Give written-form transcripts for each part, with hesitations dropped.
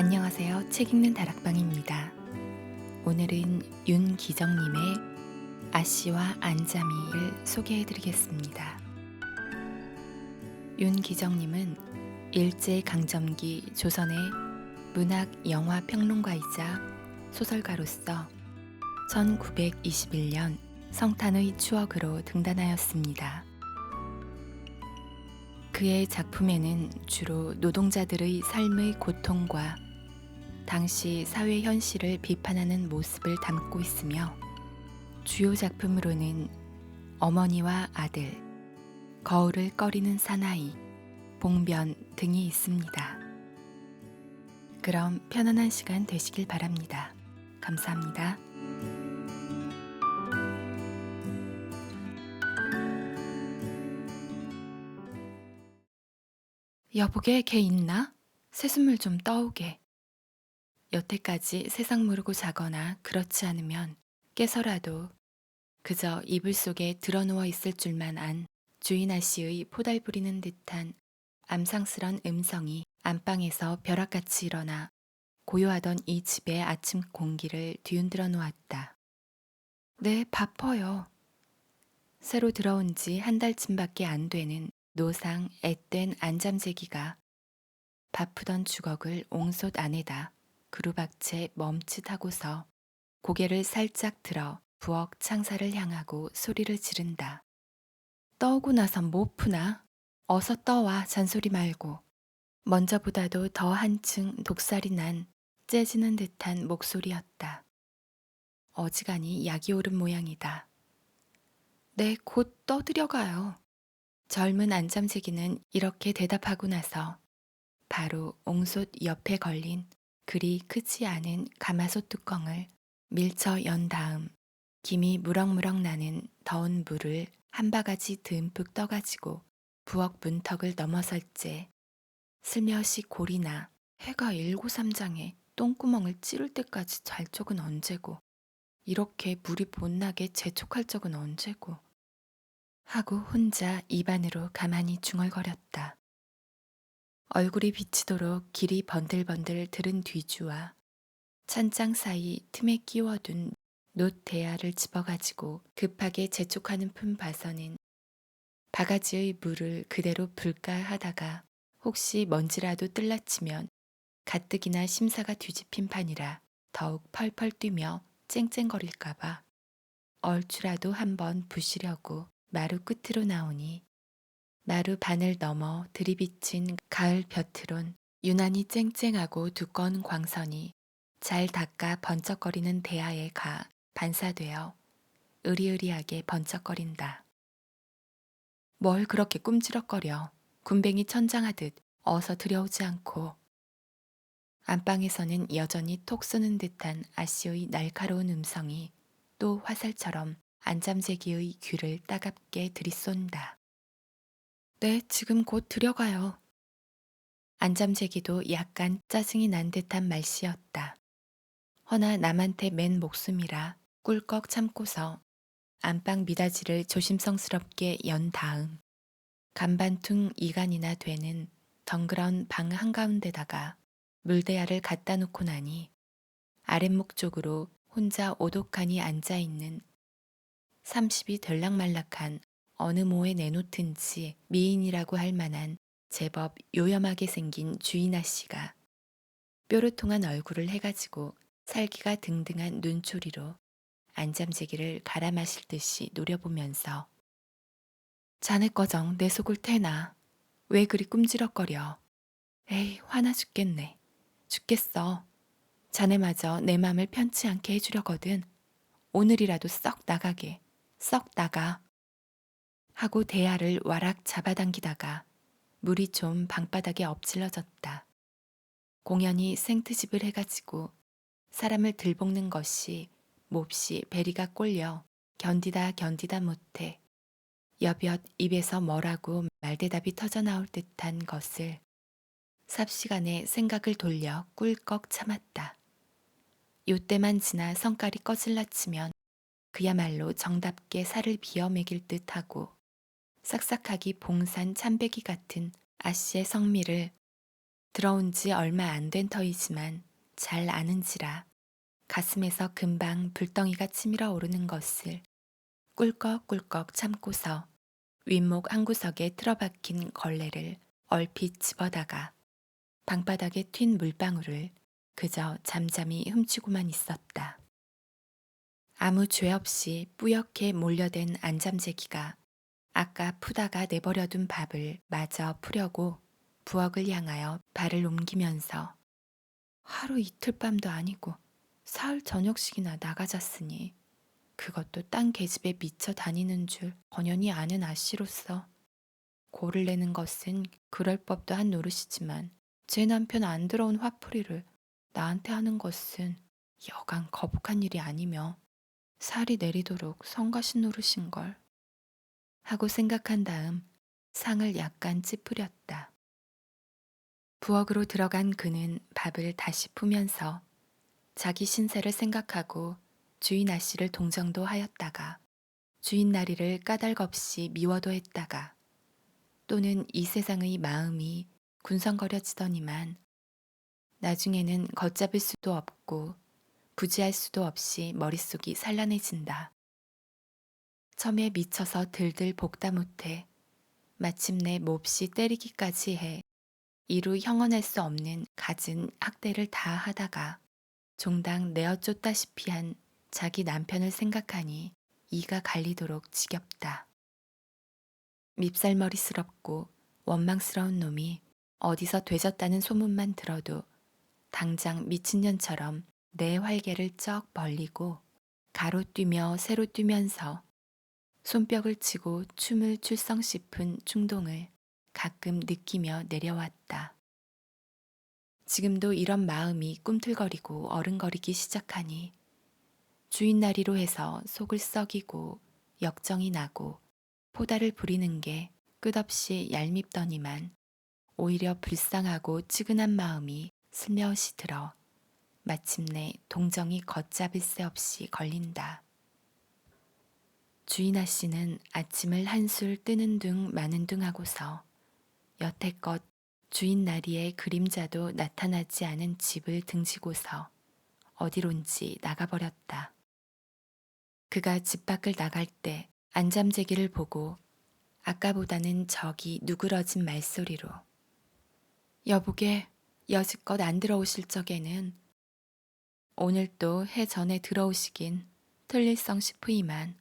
안녕하세요. 책 읽는 다락방입니다. 오늘은 윤기정님의 아씨와 안자미를 소개해드리겠습니다. 윤기정님은 일제강점기 조선의 문학 영화 평론가이자 소설가로서 1921년 성탄의 추억으로 등단하였습니다. 그의 작품에는 주로 노동자들의 삶의 고통과 당시 사회 현실을 비판하는 모습을 담고 있으며 주요 작품으로는 어머니와 아들, 거울을 꺼리는 사나이, 봉변 등이 있습니다. 그럼 편안한 시간 되시길 바랍니다. 감사합니다. 여보게 걔 있나? 새순물 좀 떠오게. 여태까지 세상 모르고 자거나 그렇지 않으면 깨서라도 그저 이불 속에 드러누워 있을 줄만 안 주인 아씨의 포달 부리는 듯한 암상스런 음성이 안방에서 벼락같이 일어나 고요하던 이 집의 아침 공기를 뒤흔들어 놓았다. 네, 바빠요. 새로 들어온 지 한 달쯤밖에 안 되는 노상 앳된 안잠재기가 바쁘던 주걱을 옹솥 안에다 그루박채 멈칫하고서 고개를 살짝 들어 부엌 창살을 향하고 소리를 지른다. 떠오고 나선 못 푸나? 어서 떠와 잔소리 말고. 먼저보다도 더 한층 독살이 난 째지는 듯한 목소리였다. 어지간히 약이 오른 모양이다. 네, 곧 떠들여가요. 젊은 안잠재기는 이렇게 대답하고 나서 바로 옹솥 옆에 걸린 그리 크지 않은 가마솥 뚜껑을 밀쳐 연 다음 김이 무럭무럭 나는 더운 물을 한 바가지 듬뿍 떠가지고 부엌 문턱을 넘어설째 슬며시 골이나 해가 일고삼장에 똥구멍을 찌를 때까지 잘 적은 언제고 이렇게 물이 못나게 재촉할 적은 언제고 하고 혼자 입안으로 가만히 중얼거렸다. 얼굴이 비치도록 길이 번들번들 들은 뒤주와 찬장 사이 틈에 끼워둔 놋 대야를 집어가지고 급하게 재촉하는 품 봐서는 바가지의 물을 그대로 불까 하다가 혹시 먼지라도 뜰라치면 가뜩이나 심사가 뒤집힌 판이라 더욱 펄펄 뛰며 쨍쨍거릴까봐 얼추라도 한번 부시려고 마루 끝으로 나오니 마루 반을 넘어 들이비친 가을 볕으론 유난히 쨍쨍하고 두꺼운 광선이 잘 닦아 번쩍거리는 대야에 가 반사되어 으리으리하게 번쩍거린다. 뭘 그렇게 꿈지럭거려. 군뱅이 천장하듯 어서 들여오지 않고. 안방에서는 여전히 톡 쏘는 듯한 아씨의 날카로운 음성이 또 화살처럼 안잠재기의 귀를 따갑게 들이쏜다. 네, 지금 곧 들여가요. 안잠재기도 약간 짜증이 난 듯한 말씨였다. 허나 남한테 맨 목숨이라 꿀꺽 참고서 안방 미닫이를 조심성스럽게 연 다음 간반퉁 이간이나 되는 덩그런 방 한가운데다가 물대야를 갖다 놓고 나니 아랫목 쪽으로 혼자 오독하니 앉아있는 30이 들락말락한 어느 모에 내놓든지 미인이라고 할 만한 제법 요염하게 생긴 주인 아씨가 뾰루통한 얼굴을 해가지고 살기가 등등한 눈초리로 안잠재기를 갈아 마실 듯이 노려보면서 자네 꺼정 내 속을 태나. 왜 그리 꿈지럭거려. 에이 화나 죽겠네. 죽겠어. 자네마저 내 맘을 편치 않게 해주려거든. 오늘이라도 썩 나가게. 썩 나가. 하고 대야를 와락 잡아당기다가 물이 좀 방바닥에 엎질러졌다. 공연히 생트집을 해가지고 사람을 들볶는 것이 몹시 베리가 꼴려 견디다 못해 여볕 입에서 뭐라고 말대답이 터져나올 듯한 것을 삽시간에 생각을 돌려 꿀꺽 참았다. 요때만 지나 성깔이 꺼질라치면 그야말로 정답게 살을 비어 먹일 듯하고 싹싹하기 봉산 참배기 같은 아씨의 성미를 들어온 지 얼마 안 된 터이지만 잘 아는지라 가슴에서 금방 불덩이가 치밀어 오르는 것을 꿀꺽꿀꺽 참고서 윗목 한 구석에 틀어박힌 걸레를 얼핏 집어다가 방바닥에 튄 물방울을 그저 잠잠히 훔치고만 있었다. 아무 죄 없이 뿌옇게 몰려된 안잠재기가 아까 푸다가 내버려둔 밥을 마저 푸려고 부엌을 향하여 발을 옮기면서 하루 이틀 밤도 아니고 사흘 저녁씩이나 나가잤으니 그것도 딴 계집에 미쳐 다니는 줄 번연히 아는 아씨로서 고를 내는 것은 그럴 법도 한 노릇이지만 제 남편 안 들어온 화풀이를 나한테 하는 것은 여간 거북한 일이 아니며 살이 내리도록 성가신 노릇인걸 하고 생각한 다음 상을 약간 찌푸렸다. 부엌으로 들어간 그는 밥을 다시 푸면서 자기 신세를 생각하고 주인 아씨를 동정도 하였다가 주인 나리를 까닭없이 미워도 했다가 또는 이 세상의 마음이 군성거려지더니만 나중에는 걷잡을 수도 없고 부지할 수도 없이 머릿속이 산란해진다. 첨에 미쳐서 들들 볶다 못해 마침내 몹시 때리기까지 해 이루 형언할 수 없는 갖은 학대를 다 하다가 종당 내어 쫓다시피 한 자기 남편을 생각하니 이가 갈리도록 지겹다. 밉살머리스럽고 원망스러운 놈이 어디서 되졌다는 소문만 들어도 당장 미친년처럼 내 활개를 쩍 벌리고 가로 뛰며 세로 뛰면서 손뼉을 치고 춤을 출성 싶은 충동을 가끔 느끼며 내려왔다. 지금도 이런 마음이 꿈틀거리고 어른거리기 시작하니 주인나리로 해서 속을 썩이고 역정이 나고 포다를 부리는 게 끝없이 얄밉더니만 오히려 불쌍하고 측은한 마음이 슬며시 들어 마침내 동정이 걷잡을 새 없이 걸린다. 주인 아씨는 아침을 한술 뜨는 둥 마는 둥 하고서 여태껏 주인 나리의 그림자도 나타나지 않은 집을 등지고서 어디론지 나가버렸다. 그가 집 밖을 나갈 때 안잠재기를 보고 아까보다는 저기 누그러진 말소리로 여보게 여지껏 안 들어오실 적에는 오늘 또 해 전에 들어오시긴 틀릴성 싶으이만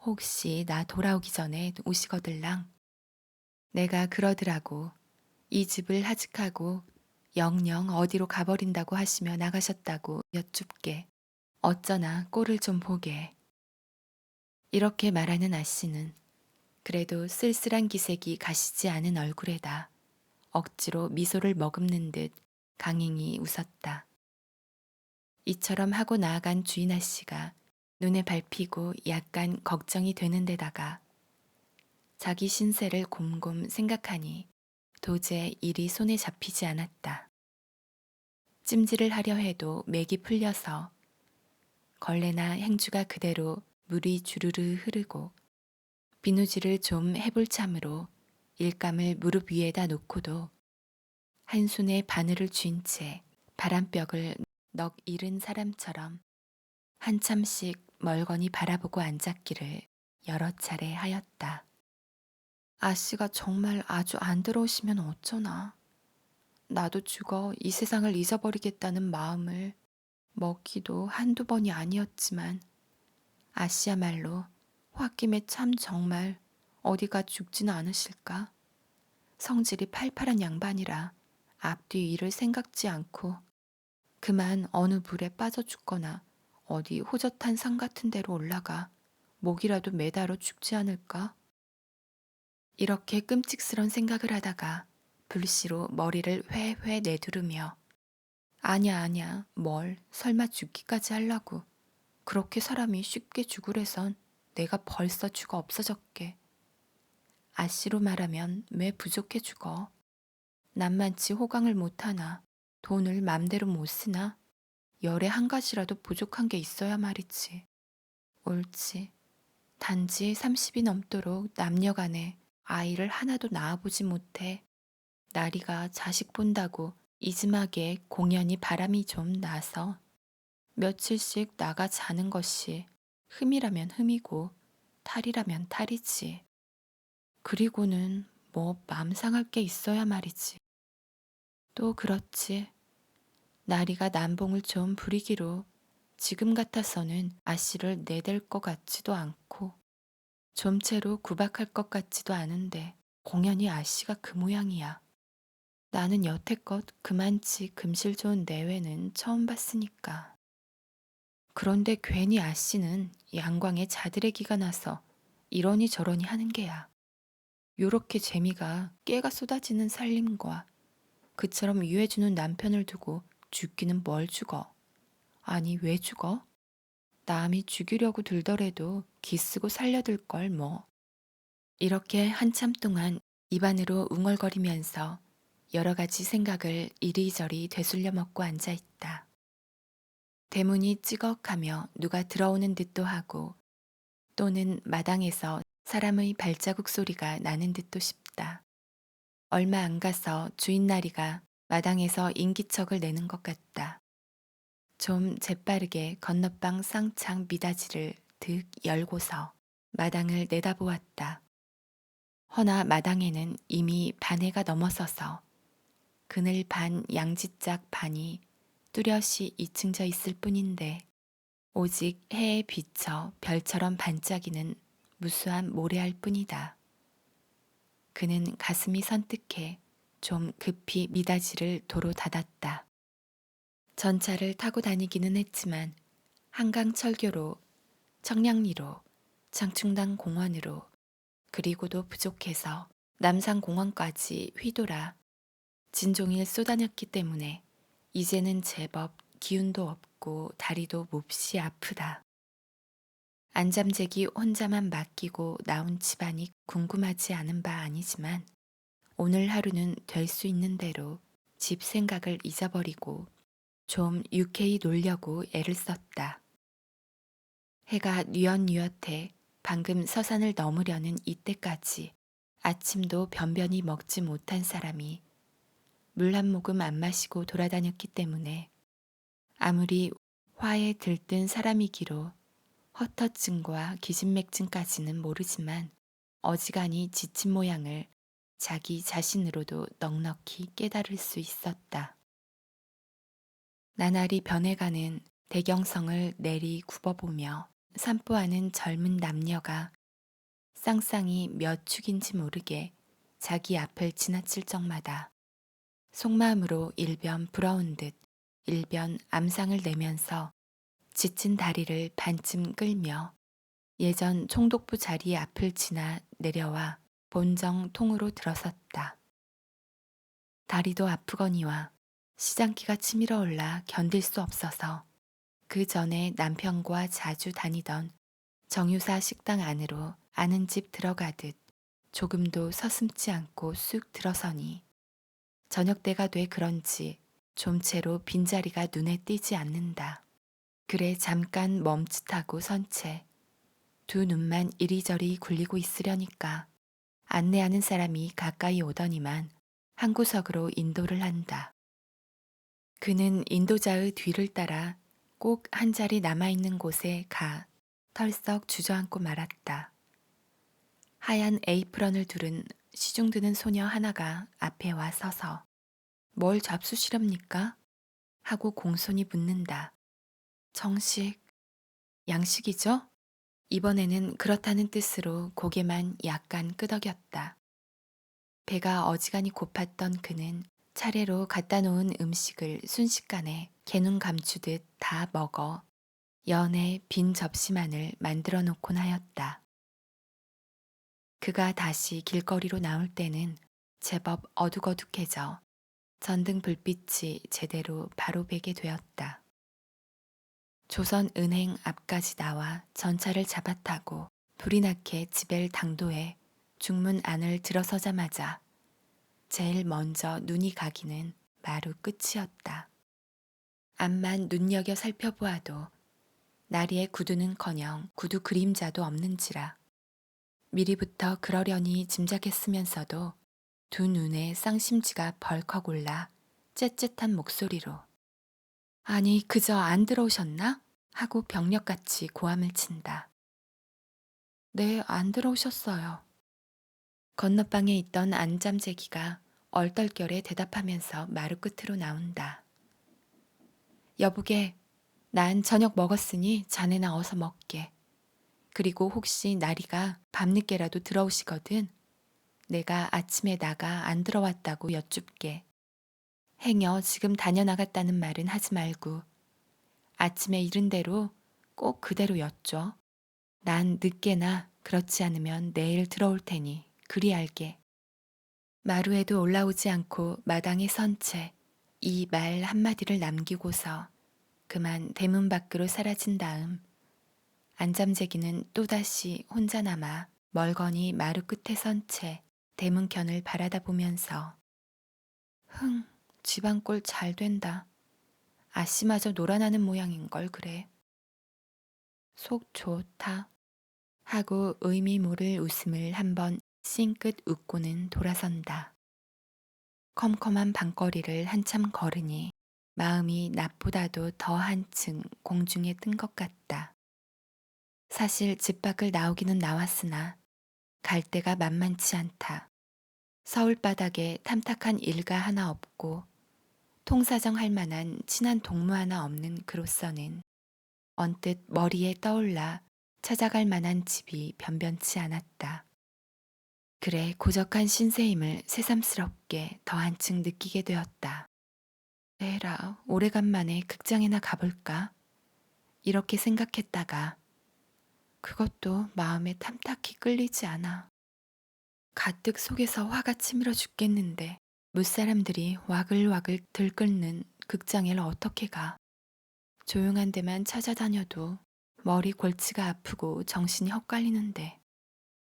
혹시 나 돌아오기 전에 오시거들랑 내가 그러더라고 이 집을 하직하고 영영 어디로 가버린다고 하시며 나가셨다고 여쭙게 어쩌나 꼴을 좀 보게. 이렇게 말하는 아씨는 그래도 쓸쓸한 기색이 가시지 않은 얼굴에다 억지로 미소를 머금는 듯 강행히 웃었다. 이처럼 하고 나아간 주인 아씨가 눈에 밟히고 약간 걱정이 되는 데다가 자기 신세를 곰곰 생각하니 도저히 일이 손에 잡히지 않았다. 찜질을 하려 해도 맥이 풀려서 걸레나 행주가 그대로 물이 주르르 흐르고 비누질을 좀 해볼 참으로 일감을 무릎 위에다 놓고도 한 손에 바늘을 쥔 채 바람벽을 넋 잃은 사람처럼 한참씩 멀거니 바라보고 앉았기를 여러 차례 하였다. 아씨가 정말 아주 안 들어오시면 어쩌나. 나도 죽어 이 세상을 잊어버리겠다는 마음을 먹기도 한두 번이 아니었지만 아씨야말로 홧김에 참 정말 어디가 죽지는 않으실까? 성질이 팔팔한 양반이라 앞뒤 일을 생각지 않고 그만 어느 물에 빠져 죽거나 어디 호젓한 산 같은 데로 올라가 목이라도 매달아 죽지 않을까? 이렇게 끔찍스런 생각을 하다가 불시로 머리를 회회 내두르며 아냐 아냐 뭘 설마 죽기까지 하려고 그렇게 사람이 쉽게 죽으래선 내가 벌써 죽어 없어졌게. 아씨로 말하면 왜 부족해 죽어. 남만치 호강을 못하나 돈을 맘대로 못 쓰나 열에 한 가지라도 부족한 게 있어야 말이지. 옳지. 단지 30이 넘도록 남녀간에 아이를 하나도 낳아보지 못해 나리가 자식 본다고 이즘하게 공연히 바람이 좀 나서 며칠씩 나가 자는 것이 흠이라면 흠이고 탈이라면 탈이지. 그리고는 뭐 맘 상할 게 있어야 말이지. 또 그렇지. 나리가 남봉을 좀 부리기로 지금 같아서는 아씨를 내댈 것 같지도 않고 좀채로 구박할 것 같지도 않은데 공연히 아씨가 그 모양이야. 나는 여태껏 그만치 금실 좋은 내외는 처음 봤으니까. 그런데 괜히 아씨는 양광에 자드레기가 나서 이러니 저러니 하는 게야. 요렇게 재미가 깨가 쏟아지는 살림과 그처럼 유해주는 남편을 두고 죽기는 뭘 죽어. 아니 왜 죽어? 남이 죽이려고 들더라도 기쓰고 살려들 걸 뭐. 이렇게 한참 동안 입안으로 웅얼거리면서 여러 가지 생각을 이리저리 되술려 먹고 앉아 있다. 대문이 찌걱하며 누가 들어오는 듯도 하고 또는 마당에서 사람의 발자국 소리가 나는 듯도 싶다. 얼마 안 가서 주인 나리가 마당에서 인기척을 내는 것 같다. 좀 재빠르게 건너방 쌍창 미닫이를 득 열고서 마당을 내다보았다. 허나 마당에는 이미 반 해가 넘어서서 그늘 반 양지짝 반이 뚜렷이 이층져 있을 뿐인데 오직 해에 비쳐 별처럼 반짝이는 무수한 모래알 뿐이다. 그는 가슴이 선뜩해 좀 급히 미닫이를 도로 닫았다. 전차를 타고 다니기는 했지만 한강 철교로, 청량리로, 장충당 공원으로 그리고도 부족해서 남산공원까지 휘돌아 진종일 쏘다녔기 때문에 이제는 제법 기운도 없고 다리도 몹시 아프다. 안잠재기 혼자만 맡기고 나온 집안이 궁금하지 않은 바 아니지만 오늘 하루는 될 수 있는 대로 집 생각을 잊어버리고 좀 유쾌히 놀려고 애를 썼다. 해가 뉘엿뉘엿해 방금 서산을 넘으려는 이때까지 아침도 변변히 먹지 못한 사람이 물 한 모금 안 마시고 돌아다녔기 때문에 아무리 화에 들뜬 사람이기로 허터증과 기진맥진까지는 모르지만 어지간히 지친 모양을 자기 자신으로도 넉넉히 깨달을 수 있었다. 나날이 변해가는 대경성을 내리 굽어보며 산보하는 젊은 남녀가 쌍쌍이 몇 축인지 모르게 자기 앞을 지나칠 적마다 속마음으로 일변 부러운 듯 일변 암상을 내면서 지친 다리를 반쯤 끌며 예전 총독부 자리 앞을 지나 내려와 본정 통으로 들어섰다. 다리도 아프거니와 시장기가 치밀어 올라 견딜 수 없어서 그 전에 남편과 자주 다니던 정유사 식당 안으로 아는 집 들어가듯 조금도 서슴지 않고 쑥 들어서니 저녁 때가 돼 그런지 좀채로 빈자리가 눈에 띄지 않는다. 그래 잠깐 멈칫하고 선 채 두 눈만 이리저리 굴리고 있으려니까 안내하는 사람이 가까이 오더니만 한 구석으로 인도를 한다. 그는 인도자의 뒤를 따라 꼭 한 자리 남아있는 곳에 가 털썩 주저앉고 말았다. 하얀 에이프런을 두른 시중드는 소녀 하나가 앞에 와 서서 뭘 잡수시렵니까? 하고 공손히 묻는다. 정식, 양식이죠? 이번에는 그렇다는 뜻으로 고개만 약간 끄덕였다. 배가 어지간히 고팠던 그는 차례로 갖다 놓은 음식을 순식간에 개눈 감추듯 다 먹어 연에 빈 접시만을 만들어 놓곤 하였다. 그가 다시 길거리로 나올 때는 제법 어둑어둑해져 전등 불빛이 제대로 바로 베게 되었다. 조선은행 앞까지 나와 전차를 잡아타고 불이 나게 집엘 당도해 중문 안을 들어서자마자 제일 먼저 눈이 가기는 마루 끝이었다. 앞만 눈여겨 살펴보아도 나리의 구두는커녕 구두 그림자도 없는지라 미리부터 그러려니 짐작했으면서도 두 눈에 쌍심지가 벌컥 올라 쨉쨉한 목소리로 아니 그저 안 들어오셨나? 하고 병력같이 고함을 친다. 네, 안 들어오셨어요. 건너방에 있던 안잠재기가 얼떨결에 대답하면서 마루 끝으로 나온다. 여보게, 난 저녁 먹었으니 자네나 어서 먹게. 그리고 혹시 나리가 밤늦게라도 들어오시거든 내가 아침에 나가 안 들어왔다고 여쭙게. 행여 지금 다녀나갔다는 말은 하지 말고 아침에 이른 대로 꼭 그대로 여쭈어. 난 늦게나 그렇지 않으면 내일 들어올 테니 그리 알게. 마루에도 올라오지 않고 마당에 선 채 이 말 한마디를 남기고서 그만 대문 밖으로 사라진 다음 안잠재기는 또다시 혼자 남아 멀거니 마루 끝에 선 채 대문편을 바라다 보면서 흥, 집안꼴 잘 된다. 아씨마저 놀아나는 모양인걸 그래. 속 좋다. 하고 의미 모를 웃음을 한번 싱긋 웃고는 돌아선다. 컴컴한 방거리를 한참 걸으니 마음이 낮보다도 더 한층 공중에 뜬 것 같다. 사실 집 밖을 나오기는 나왔으나 갈 데가 만만치 않다. 서울 바닥에 탐탁한 일가 하나 없고 통사정 할 만한 친한 동무 하나 없는 그로서는 언뜻 머리에 떠올라 찾아갈 만한 집이 변변치 않았다. 그래 고적한 신세임을 새삼스럽게 더 한층 느끼게 되었다. 에라, 오래간만에 극장에나 가볼까? 이렇게 생각했다가 그것도 마음에 탐탁히 끌리지 않아. 가뜩 속에서 화가 치밀어 죽겠는데 무사람들이 와글와글 들끓는 극장을 어떻게 가? 조용한 데만 찾아다녀도 머리 골치가 아프고 정신이 헛갈리는데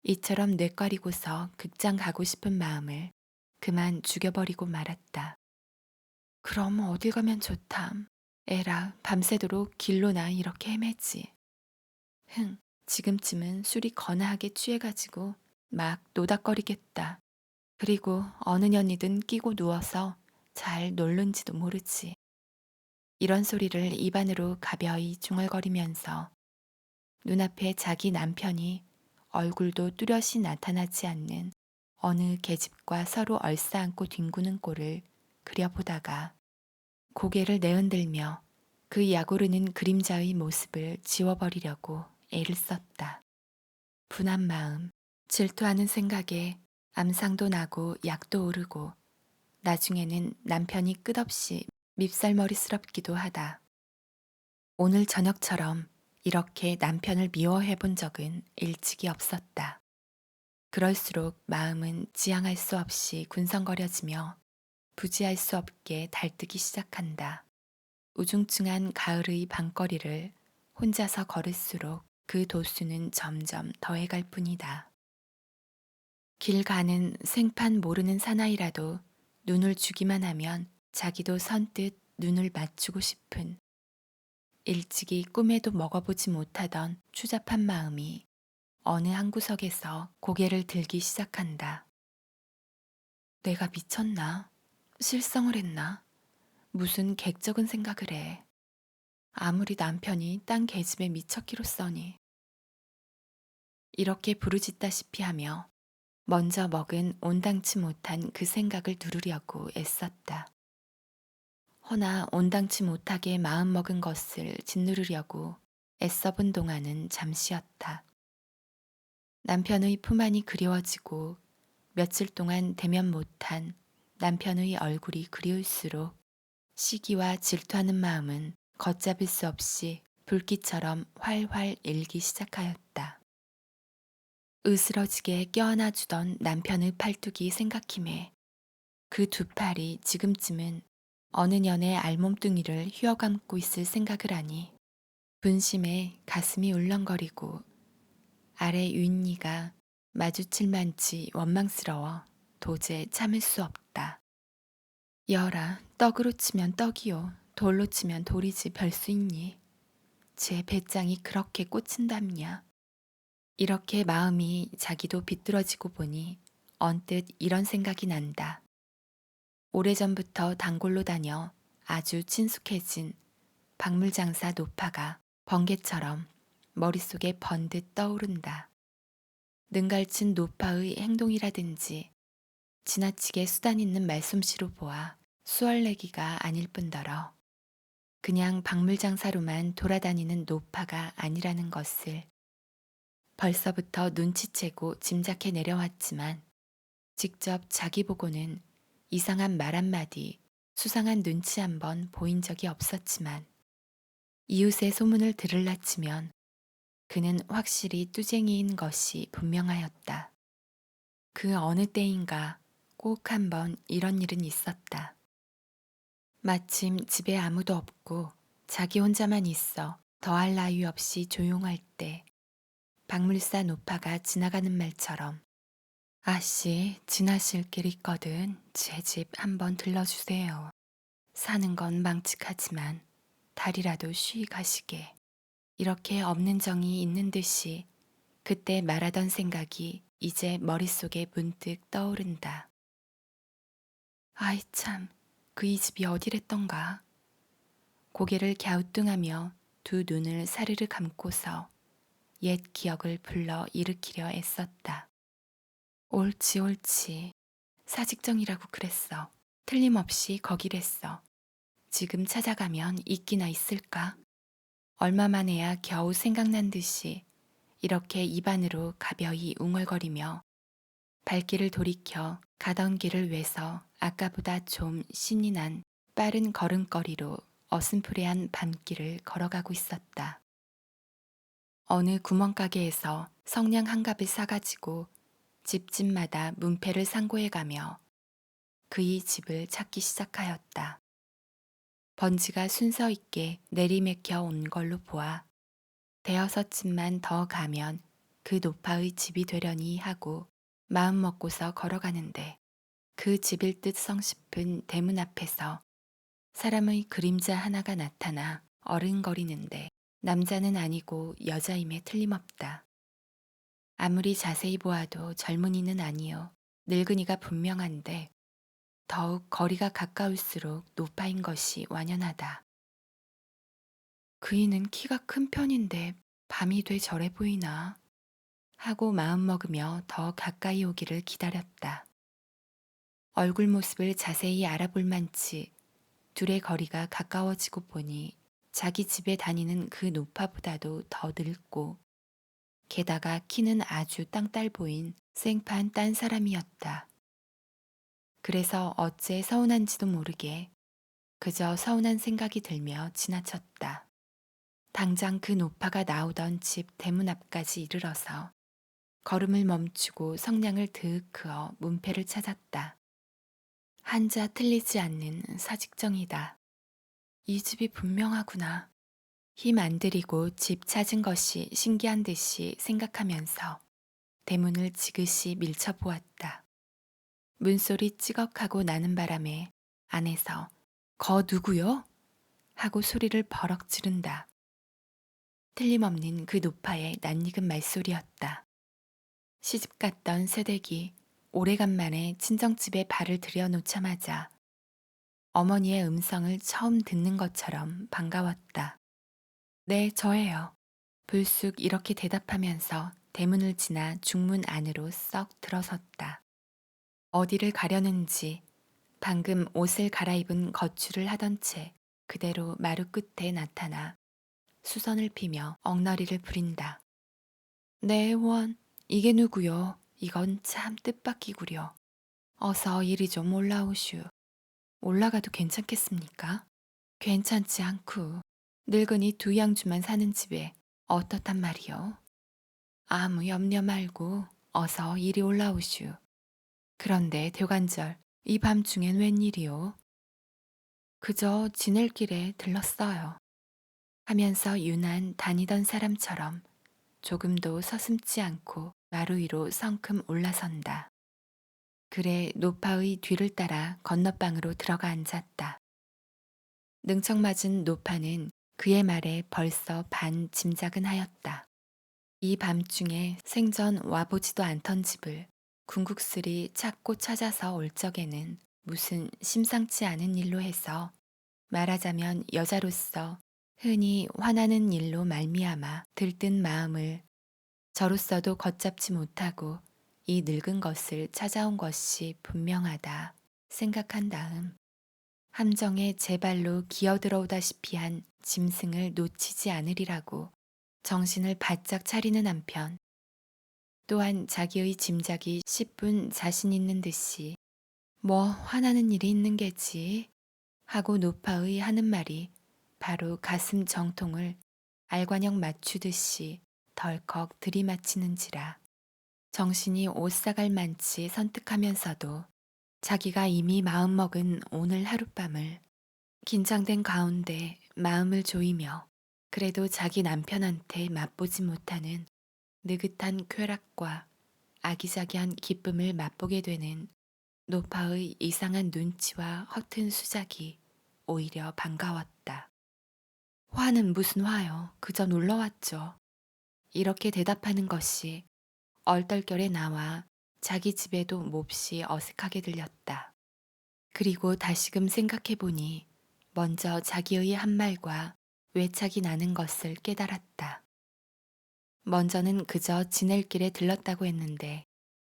이처럼 뇌까리고서 극장 가고 싶은 마음을 그만 죽여버리고 말았다. 그럼 어딜 가면 좋담. 에라 밤새도록 길로나 이렇게 헤매지. 흥, 지금쯤은 술이 거나하게 취해가지고 막 노닥거리겠다. 그리고 어느 년이든 끼고 누워서 잘 놀는지도 모르지. 이런 소리를 입안으로 가벼이 중얼거리면서 눈앞에 자기 남편이 얼굴도 뚜렷이 나타나지 않는 어느 계집과 서로 얼싸안고 뒹구는 꼴을 그려보다가 고개를 내흔들며 그 약오르는 그림자의 모습을 지워버리려고 애를 썼다. 분한 마음, 질투하는 생각에 암상도 나고 약도 오르고 나중에는 남편이 끝없이 밉살머리스럽기도 하다. 오늘 저녁처럼 이렇게 남편을 미워해 본 적은 일찍이 없었다. 그럴수록 마음은 지향할 수 없이 군성거려지며 부지할 수 없게 달뜨기 시작한다. 우중충한 가을의 밤거리를 혼자서 걸을수록 그 도수는 점점 더해갈 뿐이다. 길 가는 생판 모르는 사나이라도 눈을 주기만 하면 자기도 선뜻 눈을 맞추고 싶은 일찍이 꿈에도 먹어보지 못하던 추잡한 마음이 어느 한 구석에서 고개를 들기 시작한다. 내가 미쳤나? 실성을 했나? 무슨 객적은 생각을 해. 아무리 남편이 딴 계집에 미쳤기로써니. 이렇게 부르짖다시피 하며 먼저 먹은 온당치 못한 그 생각을 누르려고 애썼다. 허나 온당치 못하게 마음먹은 것을 짓누르려고 애써본 동안은 잠시였다. 남편의 품 안이 그리워지고 며칠 동안 대면 못한 남편의 얼굴이 그리울수록 시기와 질투하는 마음은 걷잡을 수 없이 불길처럼 활활 일기 시작하였다. 으스러지게 껴안아 주던 남편의 팔뚝이 생각힘에 그 두 팔이 지금쯤은 어느 년의 알몸뚱이를 휘어감고 있을 생각을 하니 분심에 가슴이 울렁거리고 아래 윗니가 마주칠 만치 원망스러워 도저히 참을 수 없다. 여라 떡으로 치면 떡이요 돌로 치면 돌이지 별 수 있니. 제 배짱이 그렇게 꽂힌답냐. 이렇게 마음이 자기도 비뚤어지고 보니 언뜻 이런 생각이 난다. 오래전부터 단골로 다녀 아주 친숙해진 박물장사 노파가 번개처럼 머릿속에 번듯 떠오른다. 능갈친 노파의 행동이라든지 지나치게 수단 있는 말솜씨로 보아 수월내기가 아닐 뿐더러 그냥 박물장사로만 돌아다니는 노파가 아니라는 것을 벌써부터 눈치채고 짐작해 내려왔지만 직접 자기 보고는 이상한 말 한마디, 수상한 눈치 한번 보인 적이 없었지만 이웃의 소문을 들을라 치면 그는 확실히 뚜쟁이인 것이 분명하였다. 그 어느 때인가 꼭 한번 이런 일은 있었다. 마침 집에 아무도 없고 자기 혼자만 있어 더할 나위 없이 조용할 때 박물사 노파가 지나가는 말처럼 아씨 지나실 길 있거든 제 집 한번 들러주세요. 사는 건 망측하지만 달이라도 쉬이 가시게. 이렇게 없는 정이 있는 듯이 그때 말하던 생각이 이제 머릿속에 문득 떠오른다. 아이 참, 그 이 집이 어디랬던가. 고개를 갸우뚱하며 두 눈을 사르르 감고서 옛 기억을 불러 일으키려 애썼다. 옳지 옳지. 사직정이라고 그랬어. 틀림없이 거기랬어. 지금 찾아가면 있기나 있을까? 얼마 만에야 겨우 생각난 듯이 이렇게 입안으로 가벼이 웅얼거리며 발길을 돌이켜 가던 길을 외서 아까보다 좀 신이 난 빠른 걸음걸이로 어슴푸레한 밤길을 걸어가고 있었다. 어느 구멍가게에서 성냥 한 갑을 싸가지고 집집마다 문패를 상고해가며 그의 집을 찾기 시작하였다. 번지가 순서 있게 내리맥혀 온 걸로 보아 대여섯 집만 더 가면 그 노파의 집이 되려니 하고 마음 먹고서 걸어가는데 그 집일 듯 성싶은 대문 앞에서 사람의 그림자 하나가 나타나 어른거리는데 남자는 아니고 여자임에 틀림없다. 아무리 자세히 보아도 젊은이는 아니요 늙은이가 분명한데 더욱 거리가 가까울수록 노파인 것이 완연하다. 그이는 키가 큰 편인데 밤이 돼 저래 보이나 하고 마음먹으며 더 가까이 오기를 기다렸다. 얼굴 모습을 자세히 알아볼 만치 둘의 거리가 가까워지고 보니 자기 집에 다니는 그 노파보다도 더 늙고 게다가 키는 아주 땅딸 보인 생판 딴 사람이었다. 그래서 어째 서운한지도 모르게 그저 서운한 생각이 들며 지나쳤다. 당장 그 노파가 나오던 집 대문 앞까지 이르러서 걸음을 멈추고 성냥을 드윽 그어 문패를 찾았다. 한자 틀리지 않는 사직정이다. 이 집이 분명하구나. 힘 안 들이고 집 찾은 것이 신기한 듯이 생각하면서 대문을 지그시 밀쳐보았다. 문소리 찌걱하고 나는 바람에 안에서 거 누구요? 하고 소리를 버럭 지른다. 틀림없는 그 노파의 낯익은 말소리였다. 시집갔던 새댁이 오래간만에 친정집에 발을 들여놓자마자 어머니의 음성을 처음 듣는 것처럼 반가웠다. 네, 저예요. 불쑥 이렇게 대답하면서 대문을 지나 중문 안으로 썩 들어섰다. 어디를 가려는지 방금 옷을 갈아입은 거출을 하던 채 그대로 마루 끝에 나타나 수선을 피며 엉너리를 부린다. 네, 원, 이게 누구요? 이건 참 뜻밖이구려. 어서 이리 좀 올라오슈. 올라가도 괜찮겠습니까? 괜찮지 않고 늙은이 두 양주만 사는 집에 어떻단 말이요? 아무 염려 말고 어서 이리 올라오슈. 그런데 대관절 이 밤중엔 웬일이요? 그저 지낼 길에 들렀어요. 하면서 유난 다니던 사람처럼 조금도 서슴지 않고 마루 위로 성큼 올라선다. 그래 노파의 뒤를 따라 건너방으로 들어가 앉았다. 능청맞은 노파는 그의 말에 벌써 반 짐작은 하였다. 이 밤중에 생전 와보지도 않던 집을 궁극술이 찾고 찾아서 올 적에는 무슨 심상치 않은 일로 해서 말하자면 여자로서 흔히 화나는 일로 말미암아 들뜬 마음을 저로서도 걷잡지 못하고 이 늙은 것을 찾아온 것이 분명하다 생각한 다음 함정에 제 발로 기어들어오다시피 한 짐승을 놓치지 않으리라고 정신을 바짝 차리는 한편 또한 자기의 짐작이 10분 자신 있는 듯이 뭐 화나는 일이 있는 게지 하고 노파의 하는 말이 바로 가슴 정통을 알관형 맞추듯이 덜컥 들이마치는지라 정신이 오싹할 만치 선뜩하면서도 자기가 이미 마음먹은 오늘 하룻밤을 긴장된 가운데 마음을 조이며 그래도 자기 남편한테 맛보지 못하는 느긋한 쾌락과 아기자기한 기쁨을 맛보게 되는 노파의 이상한 눈치와 허튼 수작이 오히려 반가웠다. 화는 무슨 화요. 그저 놀러왔죠. 이렇게 대답하는 것이 얼떨결에 나와 자기 집에도 몹시 어색하게 들렸다. 그리고 다시금 생각해보니 먼저 자기의 한 말과 외착이 나는 것을 깨달았다. 먼저는 그저 지낼 길에 들렀다고 했는데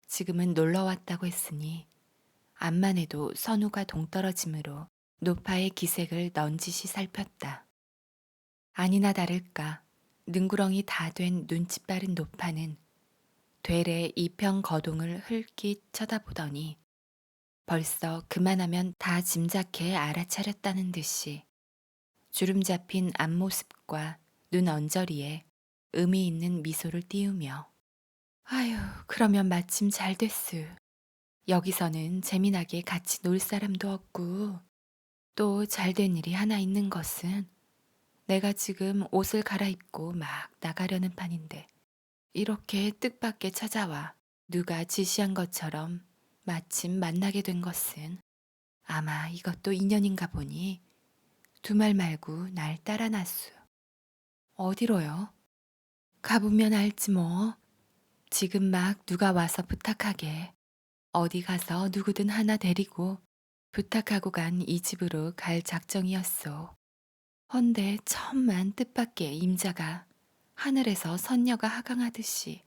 지금은 놀러 왔다고 했으니 암만 해도 선우가 동떨어지므로 노파의 기색을 넌지시 살폈다. 아니나 다를까 능구렁이 다 된 눈치 빠른 노파는 되레 이평 거동을 흘낏 쳐다보더니 벌써 그만하면 다 짐작해 알아차렸다는 듯이 주름 잡힌 앞모습과 눈 언저리에 의미 있는 미소를 띄우며 아유 그러면 마침 잘 됐스. 여기서는 재미나게 같이 놀 사람도 없고 또 잘된 일이 하나 있는 것은 내가 지금 옷을 갈아입고 막 나가려는 판인데 이렇게 뜻밖의 찾아와 누가 지시한 것처럼 마침 만나게 된 것은 아마 이것도 인연인가 보니 두 말 말고 날 따라 놨수. 어디로요? 가보면 알지 뭐. 지금 막 누가 와서 부탁하게 어디 가서 누구든 하나 데리고 부탁하고 간 이 집으로 갈 작정이었소. 헌데 천만 뜻밖의 임자가 하늘에서 선녀가 하강하듯이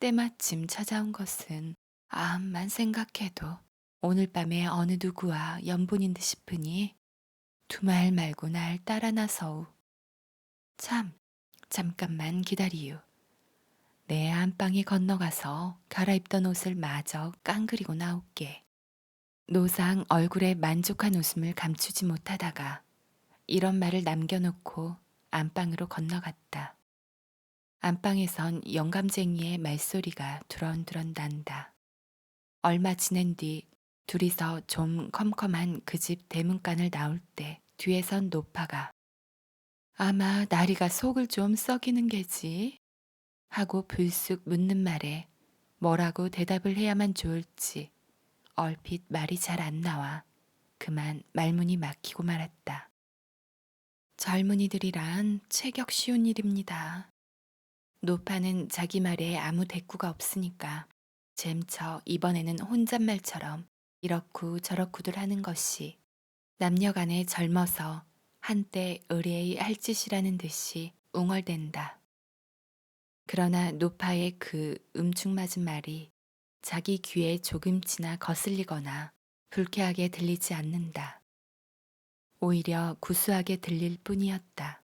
때마침 찾아온 것은 아음만 생각해도 오늘 밤에 어느 누구와 연분인 듯 싶으니 두 말 말고 날 따라 나서우. 참, 잠깐만 기다리유. 내 안방에 건너가서 갈아입던 옷을 마저 깡그리고 나올게. 노상 얼굴에 만족한 웃음을 감추지 못하다가 이런 말을 남겨놓고 안방으로 건너갔다. 안방에선 영감쟁이의 말소리가 두런두런 난다. 얼마 지낸 뒤 둘이서 좀 컴컴한 그 집 대문간을 나올 때 뒤에선 노파가 아마 나리가 속을 좀 썩이는 게지 하고 불쑥 묻는 말에 뭐라고 대답을 해야만 좋을지 얼핏 말이 잘 안 나와 그만 말문이 막히고 말았다. 젊은이들이란 체격 쉬운 일입니다. 노파는 자기 말에 아무 대꾸가 없으니까 잼처 이번에는 혼잣말처럼 이렇고 저렇고들 하는 것이 남녀간에 젊어서 한때 의뢰의 할 짓이라는 듯이 웅얼댄다. 그러나 노파의 그 음축맞은 말이 자기 귀에 조금치나 거슬리거나 불쾌하게 들리지 않는다. 오히려 구수하게 들릴 뿐이었다.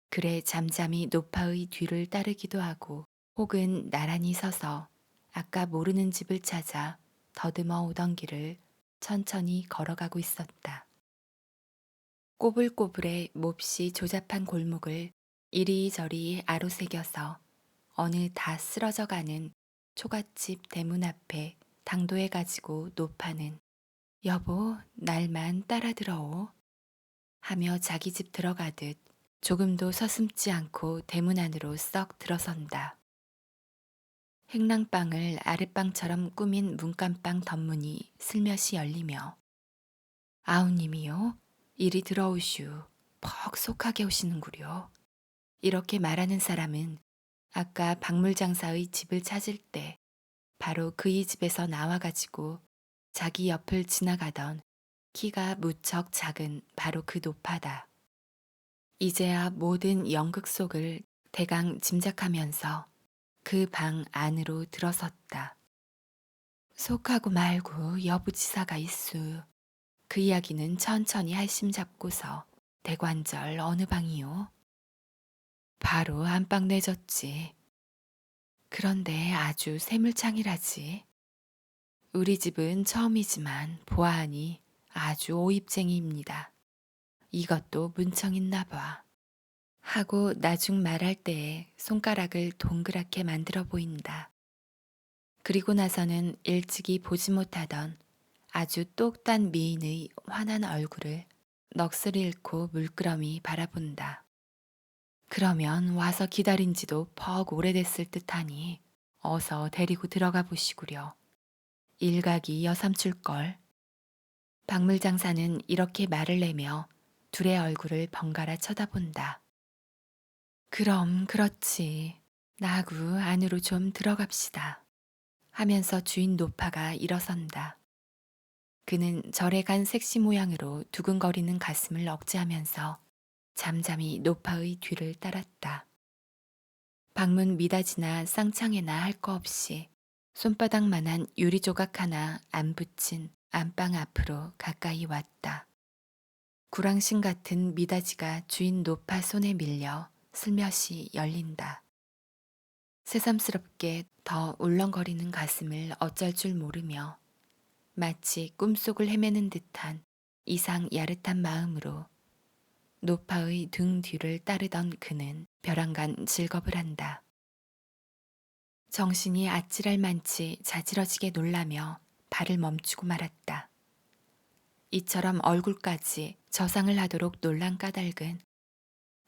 그래 잠잠히 노파의 뒤를 따르기도 하고 혹은 나란히 서서 아까 모르는 집을 찾아 더듬어 오던 길을 천천히 걸어가고 있었다. 꼬불꼬불해 몹시 조잡한 골목을 이리저리 아로새겨서 어느 다 쓰러져가는 초가집 대문 앞에 당도해가지고 노파는 여보 날만 따라 들어오 하며 자기 집 들어가듯 조금도 서슴지 않고 대문 안으로 썩 들어선다. 행랑방을 아랫방처럼 꾸민 문간방 덧문이 슬며시 열리며 아우님이요 이리 들어오슈 퍽 속하게 오시는구려. 이렇게 말하는 사람은 아까 박물장사의 집을 찾을 때 바로 그의 집에서 나와가지고 자기 옆을 지나가던 키가 무척 작은 바로 그 노파다. 이제야 모든 연극 속을 대강 짐작하면서 그 방 안으로 들어섰다. 속하고 말고 여부지사가 있수. 그 이야기는 천천히 할심 잡고서 대관절 어느 방이요? 바로 안방 내졌지. 그런데 아주 새물창이라지. 우리 집은 처음이지만 보아하니 아주 오입쟁이입니다. 이것도 문청 있나 봐. 하고 나중 말할 때에 손가락을 동그랗게 만들어 보인다. 그리고 나서는 일찍이 보지 못하던 아주 똑단 미인의 환한 얼굴을 넋을 잃고 물끄러미 바라본다. 그러면 와서 기다린 지도 퍽 오래됐을 듯하니 어서 데리고 들어가 보시구려. 일각이 여삼출걸. 박물장사는 이렇게 말을 내며 둘의 얼굴을 번갈아 쳐다본다. 그럼 그렇지. 나구 안으로 좀 들어갑시다. 하면서 주인 노파가 일어선다. 그는 절에 간 색시 모양으로 두근거리는 가슴을 억제하면서 잠잠히 노파의 뒤를 따랐다. 방문 미닫이나 쌍창에나 할 거 없이 손바닥만한 유리 조각 하나 안 붙인 안방 앞으로 가까이 왔다. 구랑신 같은 미닫이가 주인 노파 손에 밀려 슬며시 열린다. 새삼스럽게 더 울렁거리는 가슴을 어쩔 줄 모르며 마치 꿈속을 헤매는 듯한 이상 야릇한 마음으로 노파의 등 뒤를 따르던 그는 벼랑간 즐겁을 한다. 정신이 아찔할 만치 자지러지게 놀라며 발을 멈추고 말았다. 이처럼 얼굴까지 저상을 하도록 놀란 까닭은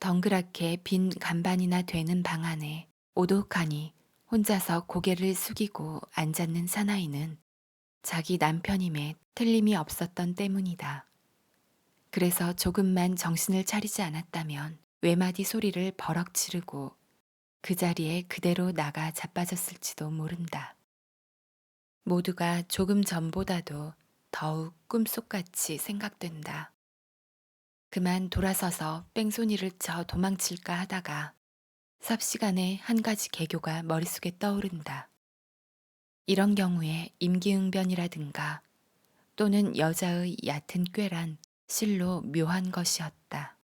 덩그랗게 빈 간반이나 되는 방 안에 오독하니 혼자서 고개를 숙이고 앉았는 사나이는 자기 남편임에 틀림이 없었던 때문이다. 그래서 조금만 정신을 차리지 않았다면 외마디 소리를 버럭 지르고 그 자리에 그대로 나가 자빠졌을지도 모른다. 모두가 조금 전보다도 더욱 꿈속같이 생각된다. 그만 돌아서서 뺑소니를 쳐 도망칠까 하다가 삽시간에 한 가지 개교가 머릿속에 떠오른다. 이런 경우에 임기응변이라든가 또는 여자의 얕은 꾀란 실로 묘한 것이었다.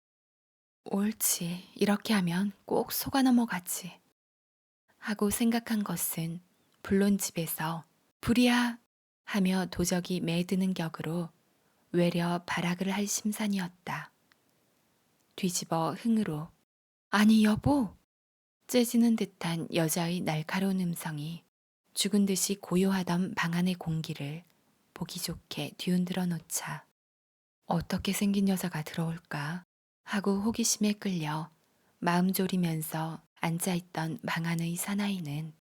옳지, 이렇게 하면 꼭 속아 넘어가지. 하고 생각한 것은 불론 집에서 불이야 하며 도적이 매드는 격으로 외려 발악을 할 심산이었다. 뒤집어 흥으로 아니 여보! 째지는 듯한 여자의 날카로운 음성이 죽은 듯이 고요하던 방 안의 공기를 보기 좋게 뒤흔들어 놓자 어떻게 생긴 여자가 들어올까 하고 호기심에 끌려 마음 졸이면서 앉아있던 방 안의 사나이는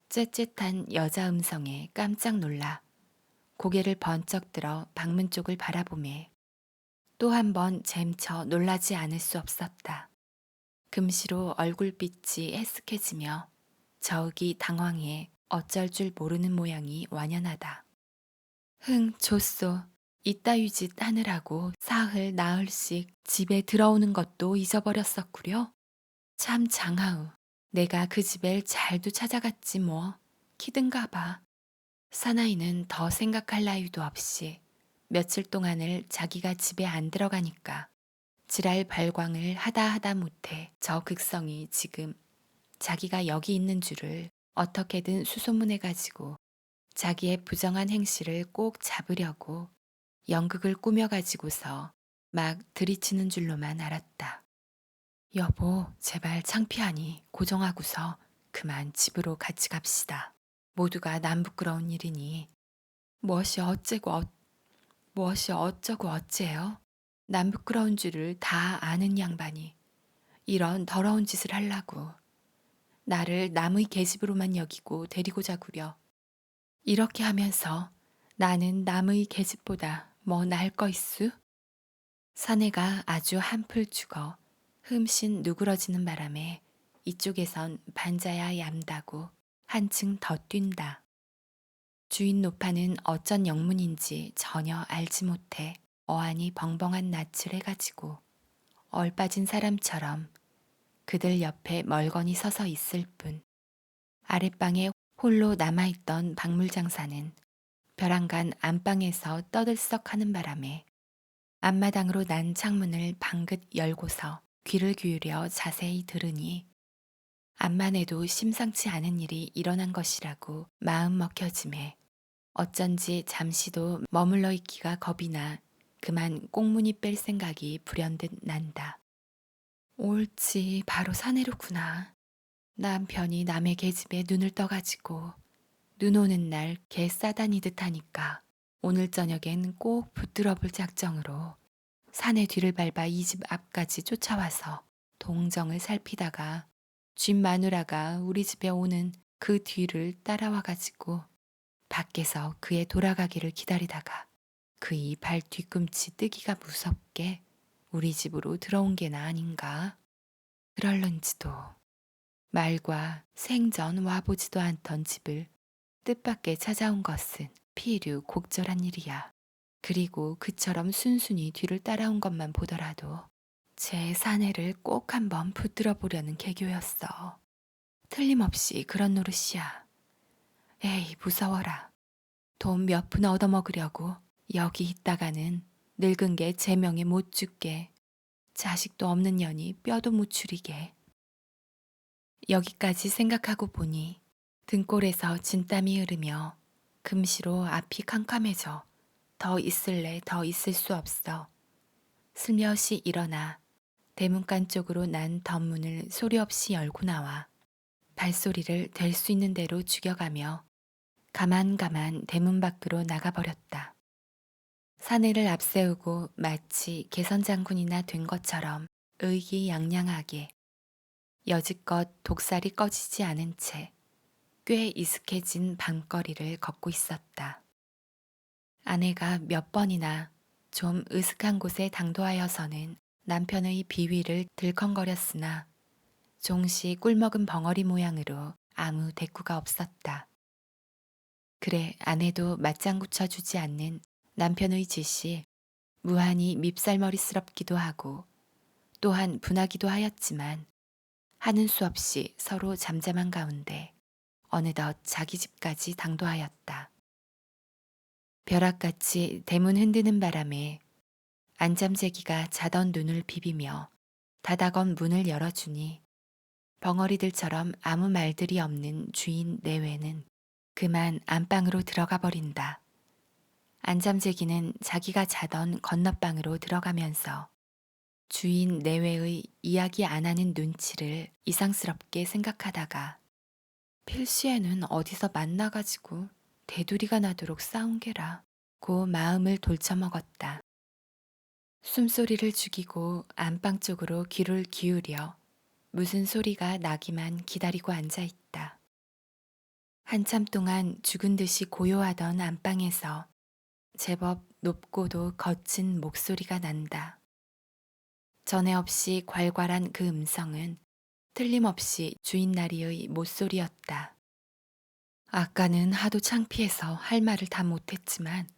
쨉쨉한 여자 음성에 깜짝 놀라 고개를 번쩍 들어 방문 쪽을 바라보매 또 한 번 잼쳐 놀라지 않을 수 없었다. 금시로 얼굴빛이 해쓱해지며 저기 당황해 어쩔 줄 모르는 모양이 완연하다. 흥 좋소. 이따위 짓 하느라고 사흘 나흘씩 집에 들어오는 것도 잊어버렸었구려. 참 장하우. 내가 그 집을 잘도 찾아갔지 뭐. 키든가 봐. 사나이는 더 생각할 나위도 없이 며칠 동안을 자기가 집에 안 들어가니까 지랄 발광을 하다 못해 저 극성이 지금 자기가 여기 있는 줄을 어떻게든 수소문해가지고 자기의 부정한 행실을 꼭 잡으려고 연극을 꾸며가지고서 막 들이치는 줄로만 알았다. 여보, 제발 창피하니 고정하고서 그만 집으로 같이 갑시다. 모두가 남 부끄러운 일이니 무엇이 어쩌고 어째요? 남 부끄러운 줄을 다 아는 양반이 이런 더러운 짓을 하려고 나를 남의 계집으로만 여기고 데리고 자구려. 이렇게 하면서 나는 남의 계집보다 뭐 나을 거 있수? 사내가 아주 한풀 죽어 흠씬 누그러지는 바람에 이쪽에선 반자야 얌다고 한층 더 뛴다. 주인 노파는 어쩐 영문인지 전혀 알지 못해 어안이 벙벙한 낯을 해가지고 얼빠진 사람처럼 그들 옆에 멀거니 서서 있을 뿐 아랫방에 홀로 남아있던 박물장사는 벼랑간 안방에서 떠들썩하는 바람에 앞마당으로 난 창문을 방긋 열고서 귀를 기울여 자세히 들으니 암만 해도 심상치 않은 일이 일어난 것이라고 마음 먹혀짐에 어쩐지 잠시도 머물러 있기가 겁이 나 그만 꽁무니 뺄 생각이 불현듯 난다. 옳지, 바로 사내로구나. 남편이 남의 계집에 눈을 떠가지고 눈 오는 날 개 싸다니듯 하니까 오늘 저녁엔 꼭 붙들어 볼 작정으로 사내 뒤를 밟아 이 집 앞까지 쫓아와서 동정을 살피다가 쥐 마누라가 우리 집에 오는 그 뒤를 따라와 가지고 밖에서 그의 돌아가기를 기다리다가 그의 발 뒤꿈치 뜨기가 무섭게 우리 집으로 들어온 게나 아닌가? 그럴런지도 말과 생전 와보지도 않던 집을 뜻밖의 찾아온 것은 필유 곡절한 일이야. 그리고 그처럼 순순히 뒤를 따라온 것만 보더라도 제 사내를 꼭 한번 붙들어 보려는 계교였어. 틀림없이 그런 노릇이야. 에이, 무서워라. 돈 몇 푼 얻어먹으려고 여기 있다가는 늙은 게 제명에 못 죽게 자식도 없는 년이 뼈도 못 추리게. 여기까지 생각하고 보니 등골에서 진땀이 흐르며 금시로 앞이 캄캄해져 더 있을래 더 있을 수 없어. 슬며시 일어나 대문간 쪽으로 난 덧문을 소리 없이 열고 나와 발소리를 될 수 있는 대로 죽여가며 가만가만 대문 밖으로 나가버렸다. 사내를 앞세우고 마치 개선장군이나 된 것처럼 의기양양하게 여지껏 독살이 꺼지지 않은 채 꽤 익숙해진 밤거리를 걷고 있었다. 아내가 몇 번이나 좀 으슥한 곳에 당도하여서는 남편의 비위를 들컹거렸으나 종시 꿀먹은 벙어리 모양으로 아무 대꾸가 없었다. 그래 아내도 맞장구 쳐주지 않는 남편의 짓이 무한히 밉살머리스럽기도 하고 또한 분하기도 하였지만 하는 수 없이 서로 잠잠한 가운데 어느덧 자기 집까지 당도하였다. 벼락같이 대문 흔드는 바람에 안잠재기가 자던 눈을 비비며 다다건 문을 열어주니 벙어리들처럼 아무 말들이 없는 주인 내외는 그만 안방으로 들어가 버린다. 안잠재기는 자기가 자던 건너방으로 들어가면서 주인 내외의 이야기 안 하는 눈치를 이상스럽게 생각하다가 필시에는 어디서 만나가지고 대두리가 나도록 싸운 게라 고 마음을 돌쳐먹었다. 숨소리를 죽이고 안방 쪽으로 귀를 기울여 무슨 소리가 나기만 기다리고 앉아있다. 한참 동안 죽은 듯이 고요하던 안방에서 제법 높고도 거친 목소리가 난다. 전에 없이 괄괄한 그 음성은 틀림없이 주인나리의 못소리였다. 아까는 하도 창피해서 할 말을 다 못했지만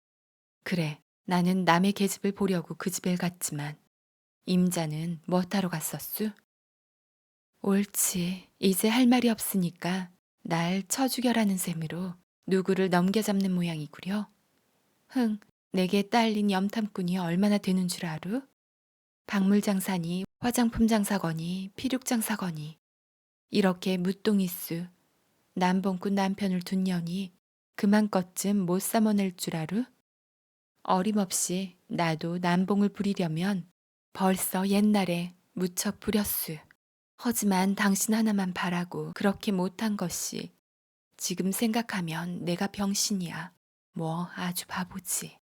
그래 나는 남의 계집을 보려고 그 집에 갔지만 임자는 뭐하러 갔었수? 옳지 이제 할 말이 없으니까 날 쳐 죽여라는 셈으로 누구를 넘겨잡는 모양이구려. 흥 내게 딸린 염탐꾼이 얼마나 되는 줄 아루? 박물장사니 화장품 장사거니 피륙장사거니 이렇게 무똥이쑤 남봉꾼 남편을 둔 년이 그만껏쯤 못 삼아낼 줄 아루? 어림없이 나도 남봉을 부리려면 벌써 옛날에 무척 부렸쑤. 하지만 당신 하나만 바라고 그렇게 못한 것이 지금 생각하면 내가 병신이야. 뭐 아주 바보지.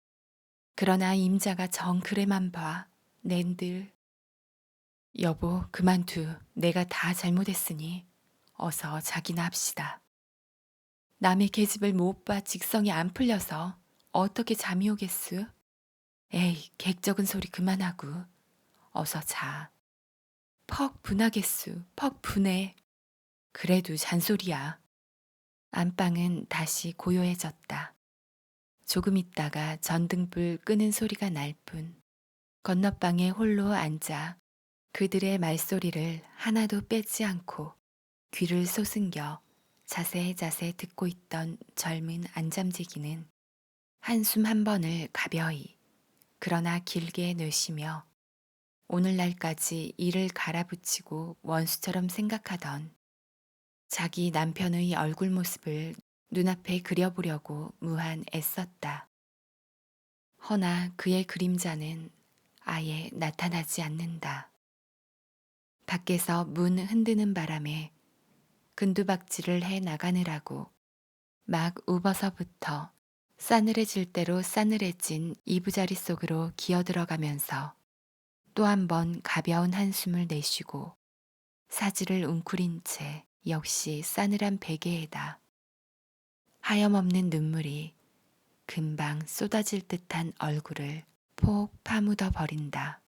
그러나 임자가 정 그래만 봐. 낸들. 여보 그만두. 내가 다 잘못했으니 어서 자기나 합시다. 남의 계집을 못 봐 직성이 안 풀려서 어떻게 잠이 오겠수? 에이 객적은 소리 그만하고 어서 자. 퍽 분하겠수. 퍽 분해. 그래도 잔소리야. 안방은 다시 고요해졌다. 조금 있다가 전등불 끄는 소리가 날 뿐. 건너방에 홀로 앉아 그들의 말소리를 하나도 빼지 않고 귀를 쏘승겨 자세자세 듣고 있던 젊은 안잠재기는 한숨 한 번을 가벼이 그러나 길게 내쉬며 오늘날까지 이를 갈아붙이고 원수처럼 생각하던 자기 남편의 얼굴 모습을 눈앞에 그려보려고 무한 애썼다. 허나 그의 그림자는 아예 나타나지 않는다. 밖에서 문 흔드는 바람에 근두박질을 해 나가느라고 막 우버서부터 싸늘해질 대로 싸늘해진 이부자리 속으로 기어들어가면서 또 한 번 가벼운 한숨을 내쉬고 사지를 웅크린 채 역시 싸늘한 베개에다 하염없는 눈물이 금방 쏟아질 듯한 얼굴을 폭 파묻어 버린다.